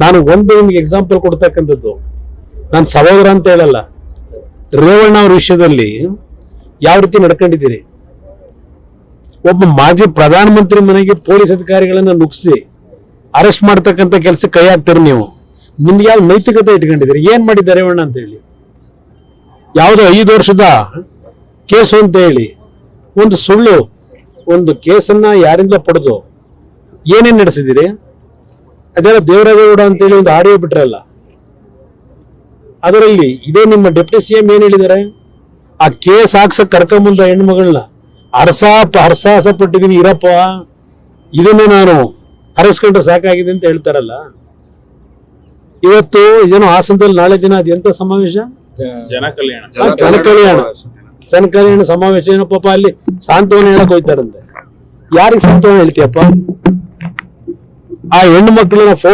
ನಾನು ಒಂದು ನಿಮ್ಗೆ ಎಕ್ಸಾಂಪಲ್ ಕೊಡ್ತಕ್ಕಂಥದ್ದು, ನಾನು ಸಹೋದರ ಅಂತ ಹೇಳಲ್ಲ, ರೇವಣ್ಣ ಅವ್ರ ವಿಷಯದಲ್ಲಿ ಯಾವ ರೀತಿ ನಡ್ಕೊಂಡಿದ್ದೀರಿ. ಒಬ್ಬ ಮಾಜಿ ಪ್ರಧಾನಮಂತ್ರಿ ಮನೆಗೆ ಪೊಲೀಸ್ ಅಧಿಕಾರಿಗಳನ್ನ ನುಗ್ಗಿಸಿ ಅರೆಸ್ಟ್ ಮಾಡ್ತಕ್ಕಂಥ ಕೆಲಸ ಕೈ ಹಾಕ್ತೀರಿ ನೀವು. ನಿಮ್ಗೆ ಯಾವ ನೈತಿಕತೆ ಇಟ್ಕೊಂಡಿದ್ದೀರಿ? ಏನ್ ಮಾಡಿದ್ದಾರೆ ರೇವಣ್ಣ ಅಂತ ಹೇಳಿ? ಯಾವುದೋ 5 ವರ್ಷದ ಕೇಸು ಅಂತ ಹೇಳಿ ಒಂದು ಸುಳ್ಳು ಒಂದು ಕೇಸನ್ನ ಯಾರಿಂದ ಪಡೆದು ಏನೇನ್ ನಡೆಸಿದಿರಿ? ಅದೆಲ್ಲ ದೇವರಾಜೇಗೌಡ ಅಂತ ಹೇಳಿ ಒಂದು ಆಡಿಯೋ ಬಿಟ್ರಲ್ಲ, ಅದರಲ್ಲಿ ಇದೇ ನಿಮ್ಮ ಡೆಪ್ಟಿ ಸಿಎಂ ಏನ್ ಹೇಳಿದ್ದಾರೆ? ಆ ಕೇಸ್ ಹಾಕ್ಸಕ್ ಕರ್ಕೊಂಬಂದ ಹೆಣ್ಮಗಳನ್ನ ಹರಸಾಹಸ ಪಟ್ಟಿದೀನಿ ಇರಪ್ಪ, ಇದನ್ನೇ ನಾನು ಹರಸ್ಕೊಂಡ್ರೆ ಸಾಕಾಗಿದೆ ಅಂತ ಹೇಳ್ತಾರಲ್ಲ. ಇವತ್ತು ಇದೇನೋ ಹಾಸನದಲ್ಲಿ ನಾಳೆ ದಿನ ಅದು ಎಂತ ಸಮಾವೇಶ? ಜನಕಲ್ಯಾಣ ಸಮಾವೇಶ. ಏನೋ ಪಾಪ ಅಲ್ಲಿ ಸಾಂತ್ವನ ಹೇಳಕ್ ಹೋಯ್ತಾರಂತೆ. ಯಾರಿಗೆ ಸಾಂತ್ವನ ಹೇಳ್ತೀಯಪ್ಪ? ಆ ಹೆಣ್ಣು ಮಕ್ಕಳನ್ನ ಫೋಟೋ